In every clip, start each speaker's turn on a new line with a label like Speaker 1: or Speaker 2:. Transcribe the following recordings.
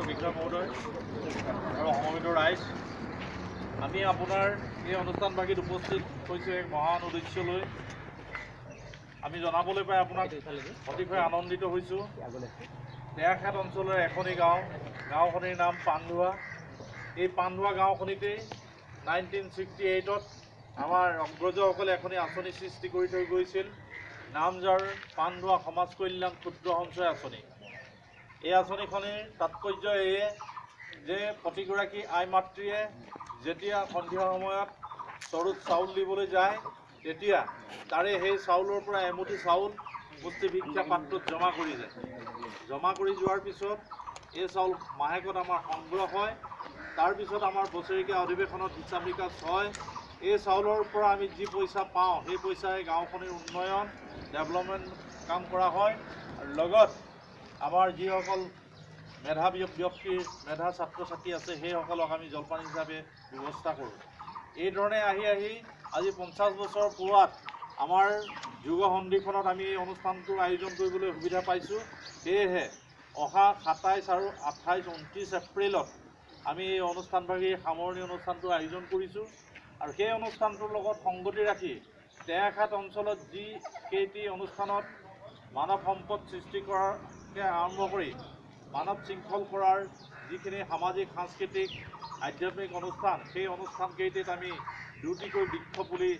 Speaker 1: বিক্ৰম মহোদয় আৰু সমবেত ৰাইজ, আমি আপোনাৰ এই অনুষ্ঠানভাগিত উপস্থিত হৈছোঁ এক মহান উদ্দেশ্যলৈ। আমি জনাবলৈ পাই আপোনাক অতিশয় আনন্দিত হৈছোঁ। তেৰখাট অঞ্চলৰ এখনি গাঁওখনিৰ নাম পাণধোৱা। এই পাণধোৱা গাঁওখনিতেই 1968ত আমাৰ অগ্ৰজসকলে এখনি আঁচনি সৃষ্টি কৰি থৈ গৈছিল, নাম যাৰ পাণধোৱা সমাজ কল্যাণ ক্ষুদ্ৰ সঞ্চয় আঁচনি। এই আঁচনিখনিৰ তাৎপৰ্য এয়ে যে প্ৰতিগৰাকী আই মাতৃয়ে যেতিয়া সন্ধিয়া সময়ত চৰুত চাউল দিবলৈ যায়, তেতিয়া তাৰে সেই চাউলৰ পৰা এমুঠি চাউল পুষ্টি ভিক্ষা পাত্ৰত জমা কৰি যায়। জমা কৰি যোৱাৰ পিছত এই চাউল মাহেকত আমাৰ সংগ্ৰহ হয়। তাৰপিছত আমাৰ বছৰেকীয়া অধিৱেশনত হিচাপ নিকাচ হয়। এই চাউলৰ পৰা আমি যি পইচা পাওঁ, সেই পইচাৰে গাঁওখনিৰ উন্নয়ন ডেভেলপমেণ্ট কাম কৰা হয়। আৰু লগত আমাৰ যিসকল মেধাৱী ব্যক্তিৰ মেধা ছাত্ৰ ছাত্ৰী আছে, সেইসকলক আমি জলপান হিচাপে ব্যৱস্থা কৰোঁ। এইধৰণে আহি আজি 50 বছৰ পুৱাত আমাৰ যুৱ সন্ধিখনত আমি এই অনুষ্ঠানটোৰ আয়োজন কৰিবলৈ সুবিধা পাইছোঁ। সেয়েহে অহা 27 আৰু 28, 29 এপ্ৰিলত আমি এই অনুষ্ঠানভাগিৰ সামৰণি অনুষ্ঠানটোৰ আয়োজন কৰিছোঁ। আৰু সেই অনুষ্ঠানটোৰ লগত সংগতি ৰাখি তেৰখাট অঞ্চলত যি কেইটি অনুষ্ঠানত মানৱ সম্পদ সৃষ্টি কৰাকে আৰম্ভ কৰি মানৱ শৃংখল কৰাৰ যিখিনি সামাজিক সাংস্কৃতিক আধ্যাত্মিক অনুষ্ঠান, সেই অনুষ্ঠানকেইটিত আমি দুটিকৈ বৃক্ষ পুলি,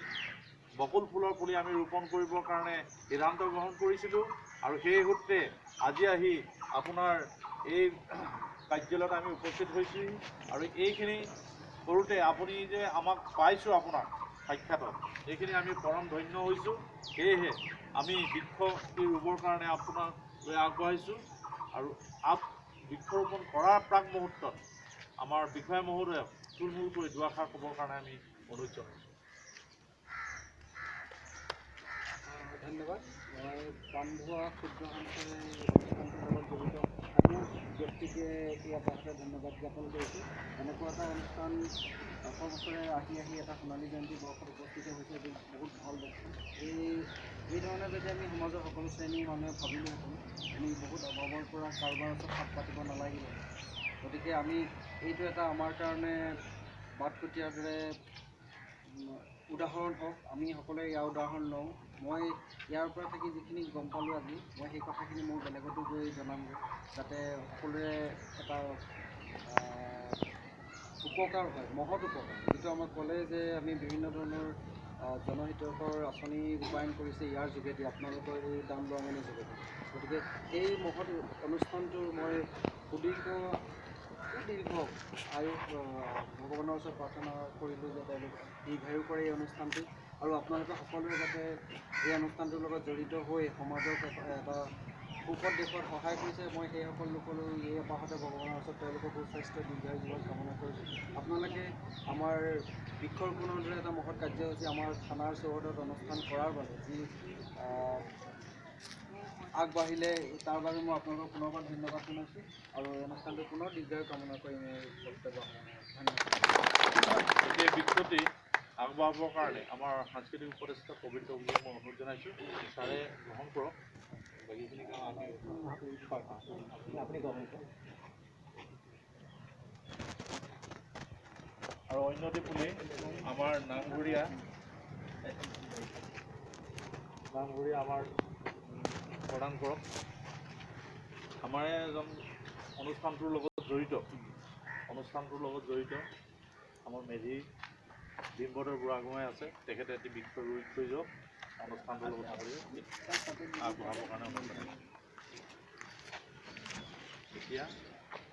Speaker 1: বকুল ফুলৰ পুলি আমি ৰোপণ কৰিবৰ কাৰণে সিদ্ধান্ত গ্ৰহণ কৰিছিলোঁ। আৰু সেই সূত্ৰে আজি আহি আপোনাৰ এই কাৰ্যালয়ত আমি উপস্থিত হৈছোঁ। আৰু এইখিনি কৰোঁতে আপুনি যে আমাক পাইছোঁ আপোনাক সাক্ষাতত, এইখিনি আমি পৰম ধন্য হৈছোঁ। সেয়েহে আমি বৃক্ষ ৰুবৰ কাৰণে আপোনাক লৈ আগবাঢ়িছোঁ। আৰু বৃক্ষৰোপণ কৰাৰ প্ৰাক মুহূৰ্তত আমাৰ বিষয়া মহোদয়ক থুলমূলকৈ দুআষাৰ ক'বৰ কাৰণে আমি অনুৰোধ জনাইছোঁ।
Speaker 2: ধন্যবাদ। মই পাণধোৱা ক্ষুদ্ৰ সঞ্চয় অনুষ্ঠানটোৰ লগত জড়িত সকলো ব্যক্তিকে ইয়াত আচলতে ধন্যবাদ জ্ঞাপন কৰিছোঁ। এনেকুৱা এটা অনুষ্ঠান 100 বছৰে আহি এটা সোণালী জয়ন্তী বৰ্ষত উপস্থিত হৈছে, এইটো বহুত ভাল লক্ষণ। এই ধৰণে যদি আমি সমাজৰ সকলো শ্ৰেণীৰ মানুহে ভাবিলোহেঁতেন, আমি বহুত অভাৱৰ পৰা কাৰোবাৰ ওচৰত হাত পাতিব নালাগিব। গতিকে আমি এইটো এটা আমাৰ কাৰণে বাটকটীয়াৰ দৰে উদাহৰণ হওক, আমি সকলোৱে ইয়াৰ উদাহৰণ লওঁ। মই ইয়াৰ পৰা থাকি যিখিনি গম পালোঁ আজি, মই সেই কথাখিনি মোৰ বেলেগতো গৈ জনামগৈ, যাতে সকলোৰে এটা উপকাৰ হয়, মহৎ উপকাৰ। যিটো আমাক ক'লে যে আমি বিভিন্ন ধৰণৰ জনহিতকৰ আঁচনি ৰূপায়ণ কৰিছে ইয়াৰ যোগেদি, আপোনালোকৰ এই দান বৰঙণিৰ যোগেদি। গতিকে এই মহৎ অনুষ্ঠানটোৰ মই সুদীৰ্ঘ আয়ুস ভগৱানৰ ওচৰত প্ৰাৰ্থনা কৰিলোঁ যে তেওঁলোক দীৰ্ঘায়ু কৰে এই অনুষ্ঠানটো। আৰু আপোনালোকে সকলোৱে যাতে এই অনুষ্ঠানটোৰ লগত জড়িত হৈ সমাজক এটা সুপথ দেখুৱাত সহায় কৰিছে, মই সেই সকলো লোকলৈ এই এপাহতে ভগৱানৰ ওচৰত তেওঁলোকৰ সুস্বাস্থ্য দীৰ্ঘায়ু জীৱন কামনা কৰিছোঁ। আপোনালোকে আমাৰ বৃক্ষৰোপণৰ দৰে এটা মহৎ কাৰ্যসূচী আমাৰ থানাৰ চৌহদত অনুষ্ঠান কৰাৰ বাবে যি আগবাঢ়িলে, তাৰ বাবে মই আপোনালোকক পুনৰবাৰ ধন্যবাদ জনাইছোঁ। আৰু এই অনুষ্ঠানটো পুনৰ দীৰ্ঘায়ু কামনা কৰি মই বক্তব্য ধন্যবাদ।
Speaker 1: এই বৃক্ষটি আগবঢ়াবৰ কাৰণে আমাৰ সাংস্কৃতিক উপদেষ্টা পবিত্ৰ বুলি মই অনুৰোধ জনাইছোঁ। ছাৰে গ্ৰহণ কৰক। বাকীখিনি কাম আমি আপুনি গ্ৰহণ কৰক। আৰু অন্যটি পুলি আমাৰ নামঘৰীয়া আমাৰ প্ৰদান কৰক। আমাৰ এজন অনুষ্ঠানটোৰ লগত জড়িত আমাৰ মেধি ডিম্বধৰ বুঢ়াগোহাঁই আছে, তেখেতে এটি বৃক্ষ ৰুই থৈ যাওক অনুষ্ঠানটোৰ লগত আগবঢ়াবৰ কাৰণে অনুৰোধ জনাইছোঁ। এতিয়া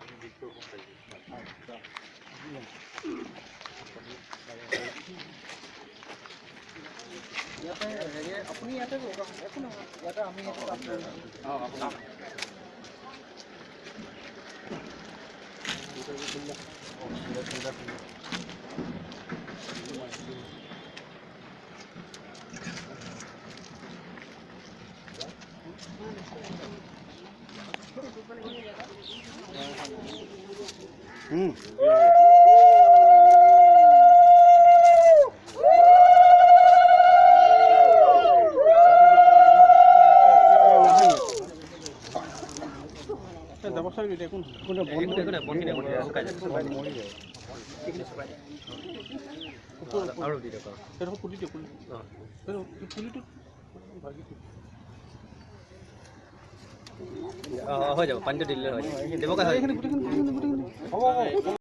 Speaker 1: আমি বৃক্ষৰোপণ পাইছোঁ।
Speaker 2: ইয়াতে আপুনি ইয়াতে একো নহয়, ইয়াতে আমি চাবি এতিয়া কোন
Speaker 3: আৰু দি দিয়ক
Speaker 2: সেইটো পুলি দিয়ক পুলি পুলিটো
Speaker 3: হৈ যাব পানীটো দিলে হৈ যাব দিব
Speaker 2: এইখিনি গোটেইখিনি হ'ব